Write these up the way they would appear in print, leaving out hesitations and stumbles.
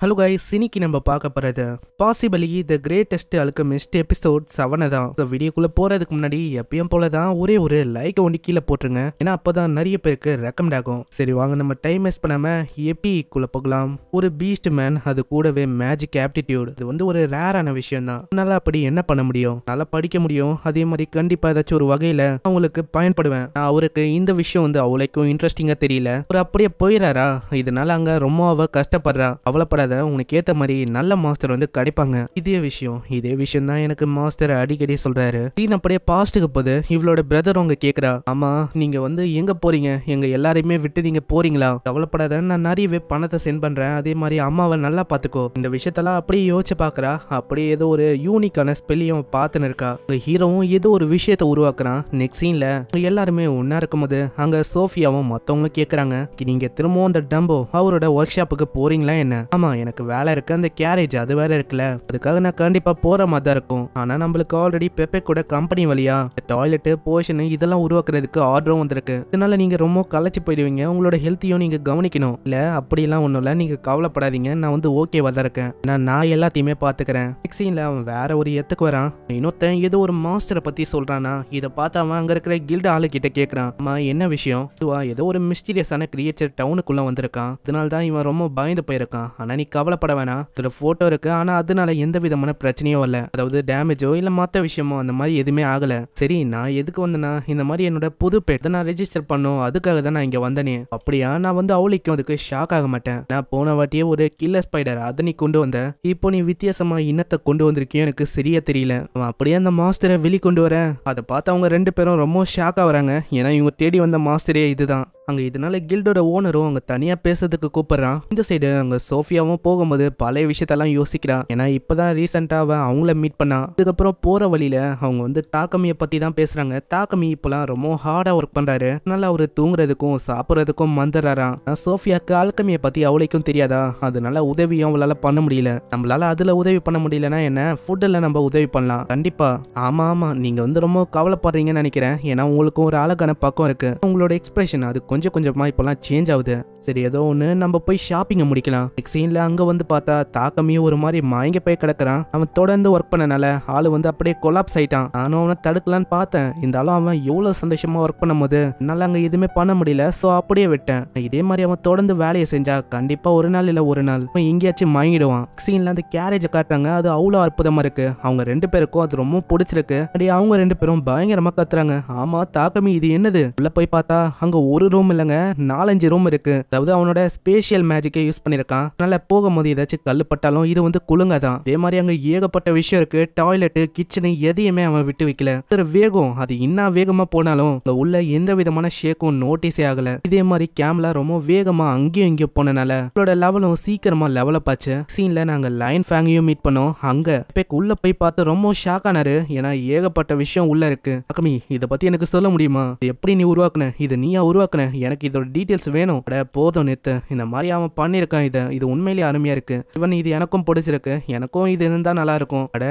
Hello guys, இன்னைக்கு நம்ம பார்க்க போகிறது possibly the greatest alchemist episode 7 தான். இந்த வீடியோக்குள்ளே போகிறதுக்கு முன்னாடி எப்பயும் போல தான் ஒரே ஒரு லைக் ஒன்று கீழே போட்டுருங்க. ஏன்னா அப்போ தான் நிறைய பேருக்கு ரெக்கமெண்ட் ஆகும். சரி வாங்க, நம்ம டைம் வேஸ்ட் பண்ணாமல் எபிக்குள்ளே போகலாம். ஒரு பீஸ்ட் மேன், அது கூடவே மேஜிக் ஆப்டிடியூட். இது வந்து ஒரு ரேரான விஷயம் தான். அதனால அப்படி என்ன பண்ண முடியும்? நல்லா படிக்க முடியும். அதே மாதிரி கண்டிப்பாக ஏதாச்சும் ஒரு வகையில் அவங்களுக்கு பயன்படுவேன். அவருக்கு இந்த விஷயம் வந்து அவ்வளோக்கும் இன்ட்ரெஸ்டிங்காக தெரியல. ஒரு அப்படியே போயிடாரா, இதனால அங்கே ரொம்ப கஷ்டப்படுறா. அவளப்படாத, உனக்கு ஏத்த மாதிரி நல்ல மாஸ்டர் வந்து கிடைப்பாங்க. இதே விஷயம் தான் எனக்கு மாஸ்டர் அடிக்கடி சொல்றாரு. சீன் அப்படியே பாஸ்டுக்கு போது இவளோட பிரதர் அவங்க கேக்குறா, ஆமா நீங்க வந்து எங்க போறீங்க? எங்க எல்லாரையுமே விட்டு நீங்க போறீங்களா? கவலைப்படாத, நான் நிறையவே பணத்தை சென்ட் பண்றேன். அதே மாதிரி அம்மாவை நல்லா பாத்துக்கோ. இந்த விஷயத்தெல்லாம் அப்படியே யோசிச்சு பாக்குறா. அப்படியே ஏதோ ஒரு யூனிக்கான ஸ்பெல்லையும் பார்த்துன்னு இருக்கா. ஹீரோவும் ஏதோ ஒரு விஷயத்த உருவாக்குறான். நெக்ஸ்ட் சீன்ல எல்லாருமே ஒன்னா இருக்கும்போது அங்க சோஃபியாவும் மத்தவங்களும் கேக்குறாங்க, நீங்க திரும்பவும் அந்த டம்போ அவரோட ஒர்க் ஷாப்புக்கு போறீங்களா என்ன? ஆமா, எனக்கு வேலை இருக்கு, அந்த கேரேஜ் அது வேற இருக்குல்ல, அதுக்காக நான் கண்டிப்பா போற மாதிரி தான் இருக்கும். ஆனா நம்மளுக்கு ஆல்ரெடி பெப்பே கூட கம்பெனி வழியா டாய்லெட் போர்ஷன் இதெல்லாம் உருவாக்குறதுக்கு ஆர்டரும் வந்திருக்கு. இதனால நீங்க ரொம்ப களைச்சு போயிடுவீங்க. உங்களோட ஹெல்த்தையும் நீங்க கவனிக்கணும். இல்ல அப்படிலாம் ஒண்ணும் இல்ல, நீங்க கவலைப்படாதீங்க, நான் வந்து ஓகேவா தான் இருக்கேன். நான் எல்லாத்தையுமே பாத்துக்கிறேன். சீன்ல அவன் வேற ஒரு எத்துக்கு வரான். இன்னொருத்தன் ஏதோ ஒரு மாஸ்டரை பத்தி சொல்றானா. இதை பார்த்து அவன் அங்க இருக்கிற கில்ட் ஆளு கிட்ட கேக்குறான், அம்மா என்ன விஷயம்? ஏதோ ஒரு மிஸ்டீரியஸான கிரியேச்சர் டவுனுக்குள்ள வந்திருக்கான். அதனால தான் இவன் ரொம்ப பயந்து போயிருக்கான். ஆனா நீ கவலைப்பட வேணாம், இதுல போட்டோ இருக்கு. ஆனா அதனால எந்த விதமான பிரச்சனையும் இல்ல, அதாவது டேமேஜோ இல்ல மத்த விஷயமோ அந்த மாதிரி எதுவுமே ஆகல. சரி, நான் எதுக்கு வந்தேன்னா இந்த மாதிரி என்னோட புது பெட் நான் ரெஜிஸ்டர் பண்ணும், அதுக்காக தான் நான் இங்க வந்தனே. அப்படியா? நான் வந்து அவளுக்கும் அதுக்கு ஷாக் ஆக மாட்டேன். நான் போன வாட்டியே ஒரு கில்லர் ஸ்பைடர் அதை நீ கொண்டு வந்த, இப்போ நீ வித்தியாசமா இன்னத்தை கொண்டு வந்திருக்கியோ எனக்கு சரியா தெரியல. அவன் அப்படியே அந்த மாஸ்டரை வெளிக்கொண்டு வர அதை பார்த்து அவங்க ரெண்டு பேரும் ரொம்ப ஷாக் ஆகுறாங்க. ஏன்னா இவங்க தேடி வந்த மாஸ்டரே இதுதான். அங்க இதனால கில்டோட ஓனரும் அங்க தனியா பேசுறதுக்கு கூப்பிடுறான். இந்த சைடு அங்க சோஃபியாவும் போகும்போது பழைய விஷயத்தெல்லாம் யோசிக்கிறான். ஏன்னா இப்பதான் ரீசெண்டா அவங்கள மீட் பண்ணா. அதுக்கப்புறம் போற வழியில அவங்க வந்து தாக்கமியை பத்தி தான் பேசுறாங்க. தாக்கமி இப்பெல்லாம் ரொம்ப ஹார்டா ஒர்க் பண்றாரு. அதனால அவரு தூங்குறதுக்கும் சாப்பிட்றதுக்கும் மந்துறாராம். சோஃபியாக்கு ஆல்கமியை பத்தி அவளுக்கும் தெரியாதா, அதனால உதவியும் அவளால பண்ண முடியல. நம்மளால அதுல உதவி பண்ண முடியலன்னா என்ன, ஃபுட்ல நம்ம உதவி பண்ணலாம் கண்டிப்பா. ஆமா, நீங்க வந்து ரொம்ப கவலைப்படுறீங்கன்னு நினைக்கிறேன். ஏன்னா உங்களுக்கும் ஒரு அழகான பக்கம் இருக்கு. உங்களோட எக்ஸ்பிரஷன் அது கொஞ்சம் கொஞ்சமா இப்பெல்லாம் சேஞ்ச் ஆகுது. சரி, ஏதோ ஒன்று நம்ம போய் ஷாப்பிங்கை முடிக்கலாம். நெக்ஸ்ட் சீன்ல அங்க வந்து பார்த்தா தாக்கமியும் ஒரு மாதிரி மயங்கி போய் கிடக்குறான். அவன் தொடர்ந்து ஒர்க் பண்ணனால ஆளு வந்து அப்படியே கொலாப்ஸ் ஆயிட்டான். நானும் அவனை தடுக்கலான்னு பார்த்தேன். இருந்தாலும் அவன் எவ்வளவு சந்தோஷமா ஒர்க் பண்ணும் போது என்னால அங்க எதுவுமே பண்ண முடியல. சோ அப்படியே விட்டேன். இதே மாதிரி அவன் தொடர்ந்து வேலையை செஞ்சா கண்டிப்பா ஒரு நாள் இல்ல ஒரு நாள் அவன் எங்கேயாச்சும் மயங்கிடுவான். சீன்ல அந்த கேரேஜை காட்டுறாங்க. அது அவ்வளோ அற்புதமா இருக்கு. அவங்க ரெண்டு பேருக்கும் அது ரொம்ப பிடிச்சிருக்கு. அப்படியே அவங்க ரெண்டு பேரும் பயங்கரமா கத்துறாங்க. ஆமா தாக்கமி, இது என்னது? உள்ள போய் பார்த்தா அங்க ஒரு ரூம் இல்லைங்க, 4-5 ரூம் இருக்கு. அதாவது அவனோட ஸ்பேஷியல் மேஜிக்கை யூஸ் பண்ணிருக்கான். அதனால போகும்போது ஏதாச்சும் கல்லு பட்டாலும் இது வந்து குலுங்க தான். அதே மாதிரி அங்க ஏகப்பட்ட விஷயம் இருக்கு. டாய்லெட், கிச்சனு எதையுமே அவன் விட்டு வைக்கல. வேகம் அது இன்னும் வேகமா போனாலும் உள்ள எந்த விதமான ஷேக்கும் நோட்டீஸே ஆகல. இதே மாதிரி கேம்ல ரொம்ப வேகமா அங்கேயும் இங்கேயும் போனனால அவளோட லெவலும் சீக்கிரமா லெவலப் ஆச்சு. சீன்ல நாங்க லைன் ஃபேங்கையும் மீட் பண்ணோம். அங்க உள்ள போய் பார்த்து ரொம்ப ஷாக் ஆனாரு. ஏன்னா ஏகப்பட்ட விஷயம் உள்ள இருக்கு. அக்கமி, இதை பத்தி எனக்கு சொல்ல முடியுமா? எப்படி நீ உருவாக்குன? இது நீயா உருவாக்குன? எனக்கு இதோட டீடைல்ஸ் வேணும். போதும் நேத்து, இந்த மாதிரி அவன் பண்ணிருக்கான். இது உண்மையிலேயே அருமையா இருக்கு. இவன் இது எனக்கும் பிடிச்சிருக்கு. எனக்கும் இது இருந்தா நல்லா இருக்கும்.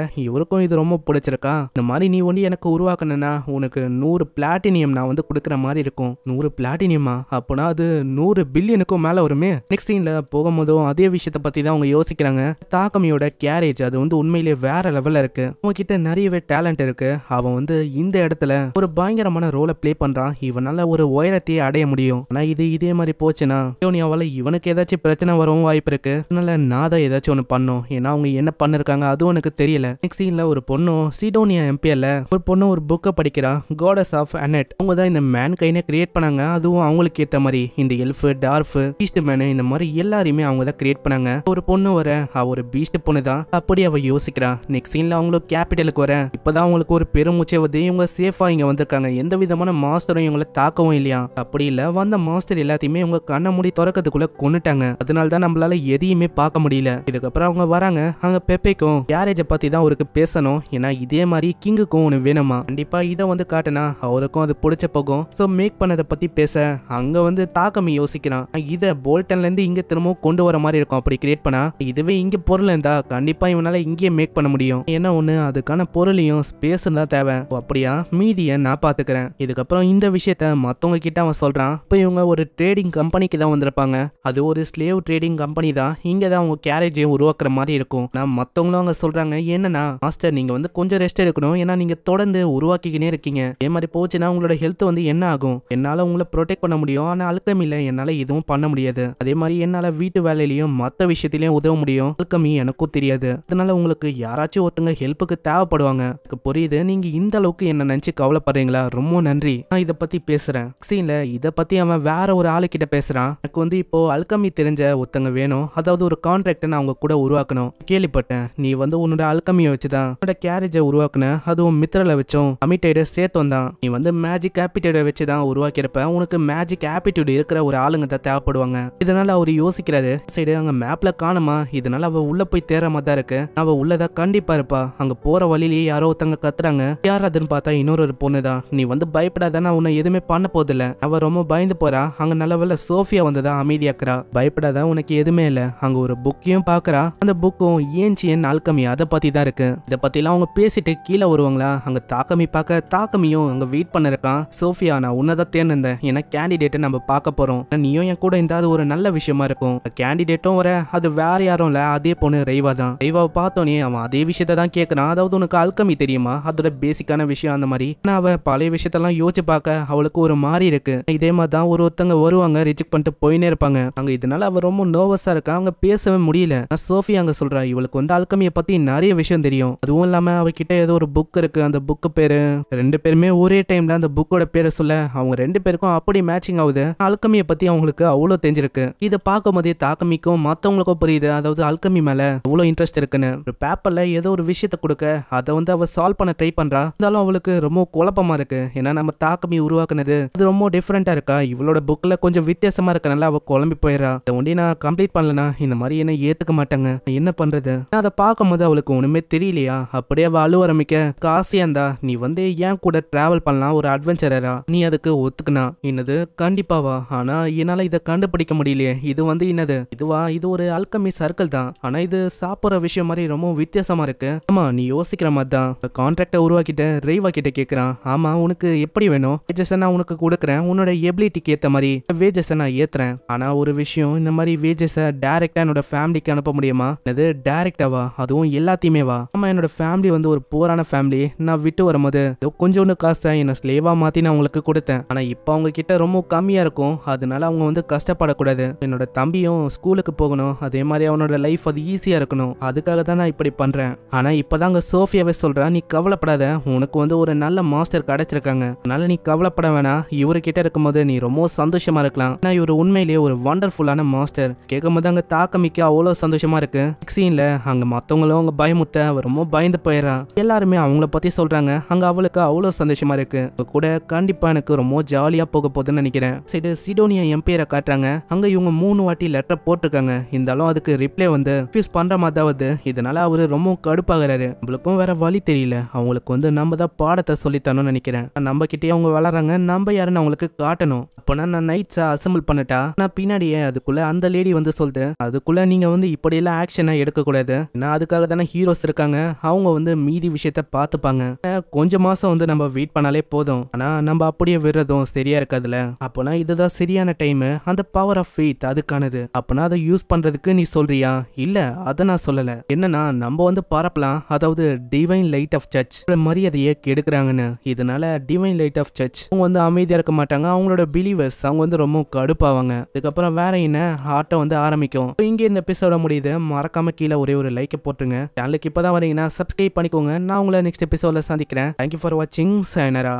இவருக்கும் இது ரொம்ப பிடிச்சிருக்கா. இந்த மாதிரி நீ ஒண்டி எனக்கு உருவாக்கணும்னா உனக்கு 100 பிளாட்டினியம் நான் வந்து கொடுக்குற மாதிரி இருக்கும். 100 பிளாட்டினியமா? அப்போனா அது 100 பில்லியனுக்கும் மேல வருமே. நெக்ஸ்ட் சீன்ல போகும்போதும் அதே விஷயத்த பத்தி தான் அவங்க யோசிக்கிறாங்க. தாக்கமியோட கேரேஜ் அது வந்து உண்மையிலேயே வேற லெவல்ல இருக்கு. அவங்க கிட்ட நிறையவே டேலண்ட் இருக்கு. அவன் வந்து இந்த இடத்துல ஒரு பயங்கரமான ரோலை பிளே பண்றான். இவனால ஒரு உயரத்தையே அடைய முடியும். ஆனா இதே மாதிரி போச்சுன்னா சிடோனியாவால இவனுக்கு ஏதாச்சும் பிரச்சனை வரவும் வாய்ப்பு இருக்கு. அதனால நான் தான் ஏதாச்சும் ஒன்று பண்ணும். ஏன்னா அவங்க என்ன பண்ணிருக்காங்க அதுவும் எனக்கு தெரியல. நெக்ஸ்ட் சீன்ல ஒரு பொண்ணும் சிடோனியா எம்பிஎல்ல ஒரு பொண்ணு ஒரு புக்கை படிக்கிறா. காடஸ் ஆஃப் அனெட். அவங்க தான் இந்த மேன் கைனை கிரியேட் பண்ணாங்க. அதுவும் அவங்களுக்கு ஏத்த மாதிரி இந்த எல்ஃப், டார்ஃப், பீஸ்ட் மேன் இந்த மாதிரி எல்லாரையுமே அவங்க தான் கிரியேட் பண்ணாங்க. ஒரு பொண்ணு வர அவ ஒரு பீஸ்ட் பொண்ணு தான். அப்படி அவ யோசிக்கிறா. நெக்ஸ்ட் சீன்ல அவங்களும் கேபிட்டலுக்கு வர இப்பதான் அவங்களுக்கு ஒரு பெருமூச்சை வந்து இவங்க சேஃபா இங்க வந்திருக்காங்க. எந்த விதமான மாஸ்டரும் இவங்களை தாக்கவும் இல்லையா. அப்படி இல்ல, வந்த மாஸ்டர் எல்லாத்தையுமே இவங்க கண்ணை மூடி திறக்கிறதுக்குள்ள கொன்னுட்டாங்க. அதனால தான் நம்மளால எதையுமே பார்க்க முடியல. இதுக்கப்புறம் அவங்க வராங்க. அங்க பெப்பேக்கும் கேரேஜை பத்தி தான் அவருக்கு பேசணும். ஏன்னா இதே மாதிரி கிங்குக்கும் ஒன்று வேணுமா. கண்டிப்பா இதை வந்து காட்டினா அவருக்கும் அது பிடிச்ச போகும். ஸோ மேக் பண்ணதை பத்தி பேச அங்க வந்து தாக்கமி யோசிக்கிறான். இதை போல்டன்ல இருந்து இங்க திரும்பவும் கொண்டு வர மாதிரி இருக்கும். அப்படி கிரியேட் பண்ணா இதுவே இங்க பொருள் இருந்தா கண்டிப்பா இவனால இங்கேயே மேக் பண்ண முடியும். என்ன ஒண்ணு, அதுக்கான பொருளையும் ஸ்பேஸ் தான் தேவை. அப்படியா, மீதியை நான் பாத்துக்கிறேன். இதுக்கப்புறம் இந்த விஷயத்த மத்தவங்க கிட்ட அவன் சொல்றான். இப்போ இவங்க ஒரு ட்ரேடிங் கம்பெனிக்கு தான் வந்திருப்பாங்க. அது ஒரு ஸ்லேவ் ட்ரேடிங் கம்பெனி தான். இங்க தான் அவங்க கேரேஜை உருவாக்குற மாதிரி இருக்கும். நான் மத்தவங்களும் அங்க சொல்றாங்க, என்னன்னா மாஸ்டர் நீங்க வந்து கொஞ்சம் ரெஸ்ட் எடுக்கணும், ஏன்னா நீங்க தொடர்ந்து உருவாக்கிக்கினே இருக்கீங்க. இதே மாதிரி போச்சுன்னா உங்களோட ஹெல்த் வந்து என்ன ஆகும்? என்னால உங்களை ப்ரொடெக்ட் பண்ண முடியும், ஆனா அல்கமில என்னால எதுவும் பண்ண முடியாது. அதே மாதிரி என்னால வீட்டு வேலையிலயும் மத்த விஷயத்திலயும் உதவ முடியும், அல்கமி எனக்கும் தெரியாது. அதனால உங்களுக்கு யாராச்சும் ஒருத்தங்க ஹெல்ப்புக்கு தேவைப்படுவாங்க. எனக்கு புரியுது, நீங்க இந்த அளவுக்கு என்ன நினைச்சு கவலைப்படுறீங்களா? ரொம்ப நன்றி. நான் இதை பத்தி பேசுறேன். சீன்ல இதை பத்தி அவன் வேற ஒரு ஆளு கிட்ட பேசுறான். எனக்கு வந்து இப்போ அல்கமி தெரிஞ்ச ஒருத்தங்க வேணும், அதாவது ஒரு கான்ட்ராக்ட் நான் அவங்க கூட உருவாக்கணும். கேள்விப்பட்டேன் நீ வந்து உன்னோட அல்கமியை வச்சுதான் உன்னோட கேரேஜை உருவாக்குன, அதுவும் மித்திரல வச்சோம் அமிட்டைட சேர்த்தோம் தான். நீ வந்து மேஜிக் ஆப்டிடியூட வச்சுதான் உருவாக்கியிருப்ப. உனக்கு மேஜிக் ஆப்டிடியூட் இருக்கிற ஒரு ஆளுங்க தான் தேவைப்படுவாங்க. இதனால அவர் யோசிக்கிறாரு, சைடு அங்க மேப்ல காணுமா, இதனால அவ உள்ள போய் தேற மாதிரி தான் இருக்கு. அவ உள்ளதா கண்டிப்பா இருப்பா. அங்க போற வழியிலேயே யாரோ ஒருத்தங்க கத்துறாங்க. யார் அதுன்னு பார்த்தா இன்னொரு பொண்ணு தான். நீ வந்து பயப்படாத, நான் உன்னை எதுவுமே பண்ண போதில்ல. அவ ரொம்ப பயந்து போறா. அங்க நல்ல வேளை சோஃபியா வந்ததா அமைதியாக்குறா. பயப்படாத, உனக்கு எதுவுமே இல்ல. அங்க ஒரு புக்கையும் பாக்குறா. அந்த புக்கும் ஏன்சியன் ஆல்கமி அதை பத்தி தான் இருக்கு. இதை பத்தி எல்லாம் அவங்க பேசிட்டு கீழே வருவாங்களா. அங்க தாக்கமி பார்க்க தாக்கமியும் அங்க வெயிட் பண்ண இருக்கான். சோஃபியா நான் உன்னதான் தேர்ந்தேன், ஏன்னா கேண்டிடேட்டை நம்ம பார்க்க போறோம், நீயும் என் கூட இந்த ஒரு நல்ல விஷயமா இருக்கும். கேண்டிடேட்டும் வர, அது வேற யாரும் இல்ல, அதே பொண்ணு ரெய்வா தான். ரெய்வாவை பார்த்தோன்னே அவன் அதே விஷயத்த தான் கேட்கறான். அதாவது உனக்கு அல்கமி தெரியுமா, அதோட பேசிக்கான விஷயம் அந்த மாதிரி. ஆனா அவ பழைய விஷயத்தெல்லாம் யோசிச்சு பார்க்க அவளுக்கு ஒரு மாதிரி இருக்கு. இதே மாதிரி தான் ஒருத்தங்க வருவாங்க, ரிஜெக்ட் பண்ணிட்டு போயினே இருப்பாங்க. அங்க இதனால அவ ரொம்ப நர்வஸா இருக்கா. அவங்க பேசவே முடியல. சோஃபியா அங்க சொல்றா, இவளுக்கு வந்து அல்கமியை பத்தி நிறைய விஷயம் தெரியும். அதுவும் இல்லாம அவகிட்ட ஏதோ ஒரு புக் இருக்கு. அந்த புக்கு பேரு, ரெண்டு பேருமே ஒரே டைம்ல அந்த புக்கோட பேரை சொல்ல அவங்க ரெண்டு பேருக்கும் அப்படி மேட்சிங் ஆகுது. அல்கமியை பத்தி அவங்களுக்கு அவ்வளவு தெரிஞ்சிருக்கு. இதை பார்க்கும் போதே தாக்கமிக்கும் மத்தவங்களுக்கும் புரியுது, அதாவது அல்கமி மேல அவ்வளவு இன்ட்ரெஸ்ட் இருக்குன்னு. ஒரு பேப்பர்ல ஏதோ ஒரு விஷயத்த கொடுக்க அதை வந்து அவ சால்வ் பண்ண ட்ரை பண்றா. இருந்தாலும் அவளுக்கு ரொம்ப குழப்பமா இருக்கு. ஏன்னா நம்ம தாக்கமி உருவாக்குனது அது ரொம்ப டிஃப்ரெண்டா இருக்கா, இவளோட புக்ல கொஞ்சம் வித்தியாசமா இருக்கனால அவ குழம்பி போயிடறா. இதை ஒண்டி நான் கம்ப்ளீட் பண்ணலனா இந்த மாதிரி என்ன ஏத்துக்க மாட்டாங்க, என்ன பண்றது? அதை பார்க்கும் போது அவளுக்கு ஒண்ணுமே தெரியலையா. அப்படியே அவ அழுவ ஆரம்பிக்க, காசியா இருந்தா நீ வந்து ஏன் கூட டிராவல் பண்ணலாம், ஒரு அட்வென்ச்சரரா, நீ அதுக்கு ஒத்துக்குனா. என்னது கண்டிப்பாவா? ஆனா என்னால இதை கண்டுபிடிக்க முடியலையே. இது வந்து என்னது, இதுவா? இது ஒரு அல்கமி சர்க்கிள் தான், ஆனா இது சாப்பிடுற விஷயம் மாதிரி ரொம்ப வித்தியாசமா இருக்கு. ஆமா நீ யோசிக்கிற மாதிரி தான். கான்ட்ராக்டை உருவாக்கிட்ட ரெய்வா கிட்ட கேட்கறான். ஆமா உனக்கு எப்படி வேணும், வேஜஸ் நான் உனக்கு கொடுக்குறேன், உன்னோட எபிலிட்டிக்கு ஏத்த மாதிரி வேஜஸ் நான் ஏத்துறேன். ஆனா ஒரு விஷயம், இந்த மாதிரி வேஜஸ் டைரக்டா என்னோட ஃபேமிலிக்கு அனுப்ப முடியுமா? இது டைரக்டாவா, அதுவும் எல்லாத்தையுமே வா? ஆமா என்னோட ஃபேமிலி வந்து ஒரு போரான ஃபேமிலி. நான் விட்டு வரும்போது கொஞ்சோண்டு காசு தான் என்ன ஸ்லேவா மாத்தி நான் உங்களுக்கு கொடுத்தேன். ஆனா இப்போ அவங்க கிட்ட ரொம்ப கம்மியா இருக்கும், அதனால அவங்க வந்து கஷ்டப்படக்கூடாது. என்னோட தம்பியும் ஸ்கூலுக்கு போகணும், அதே மாதிரி அவனோட லைஃப் அது ஈஸியா இருக்கணும், அதுக்காக தான் நான் இப்படி பண்றேன். ஆனா இப்பதாங்க சோஃபியாவே சொல்றா, நீ கவலைப்படாத, உனக்கு வந்து ஒரு நல்ல மாஸ்டர் கிடைச்சிருக்காங்க, அதனால நீ கவலைப்பட வேணாம். இவரு கிட்ட இருக்கும்போது நீ ரொம்ப சந்தோஷமா இருக்கலாம். நான் இவரு உண்மையிலேயே ஒரு வண்டர்ஃபுல்லான மாஸ்டர். கேட்கும் போது அங்க தாக்கமிக்க அவ்வளவு சந்தோஷமா இருக்கு. சீன்ல அங்க மத்தவங்களும் அவங்க பயமுத்த அவ ரொம்ப பயந்து போயிடறா. எல்லாருமே அவங்கள பத்தி சொல்றாங்க. அங்க அவளுக்கு அவ்வளவு சந்தோஷமா இருக்கு. கூட கண்டிப்பா எனக்கு ரொம்ப ஜாலியா போக போகுதுன்னு நினைக்கிறேன். சரி சிடோனியா எம்பையரை காட்டுறாங்க. அங்க இவங்க 3 வாட்டி லெட்டர் போட்டிருக்காங்க, இருந்தாலும் அதுக்கு ரிப்ளை வந்து ரிஃப்யூஸ் பண்ற மாதிரி வருது. இதனால அவரு ரொம்ப கடுப்பாகிறாரு. நம்மளுக்கும் வேற வழி தெரியல, அவங்களுக்கு வந்து நம்ம தான் பாடத்தை சொல்லித்தரணும்னு நினைக்கிறேன். நம்ம கிட்டே அவங்க வளர்றாங்க, நம்ம யாருன்னு அவங்களுக்கு காட்டணும். அப்போனா நான் நைட்ஸா அசம்பிள் பண்ணிட்டா, நான் பின்னாடியே அதுக்குள்ள அந்த லேடி வந்து சொல்லுது, அதுக்குள்ள நீங்க வந்து இப்படியெல்லாம் ஆக்ஷனை எடுக்க கூடாது, ஏன்னா அதுக்காக தானே ஹீரோஸ் இருக்காங்க, அவங்க வந்து மீதி விஷயத்த பார்த்துப்பாங்க. கொஞ்சம் மாசம் வந்து நம்ம வெயிட் பண்ணாலே போதும், ஆனா நம்ம அப்படியே விடுறதும் சரியா இருக்காதுல. அப்போனா இதுதான் சரியான டைம், அந்த பவர் ஆஃப் ஃபெய்த் அதுக்கானது. அப்பனா அதை யூஸ் பண்றதுக்கு நீ சொல்றியா? இல்ல அதை நான் சொல்லல. என்னன்னா நம்ம வந்து பரப்பலாம், அதாவது டிவைன் லைட் ஆஃப் சர்ச் மரியாதையை கெடுக்கிறாங்கன்னு. இதனால டிவைன் லைட் ஆஃப் சர்ச் அவங்க வந்து அமைதியா இருக்க மாட்டாங்க. அவங்களோட பிலீவர்ஸ் அவங்க வந்து ரொம்ப கடுப்பாவாங்க. அதுக்கப்புறம் வேற என்ன ஆட்டம் வந்து ஆரம்பிக்கும். இங்கே இந்த எபிசோட முடியுது. மறக்காம கீழே ஒரே ஒரு லைக் போட்டுருங்க. சேனலுக்கு இப்பதான் வரீங்கன்னா சப்ஸ்கிரைப் பண்ணிக்கோங்க. நான் உங்களை நெக்ஸ்ட் எபிசோட்ல சந்திக்கிறேன். தேங்க்யூ ஃபார் வாட்சிங். சைனரா.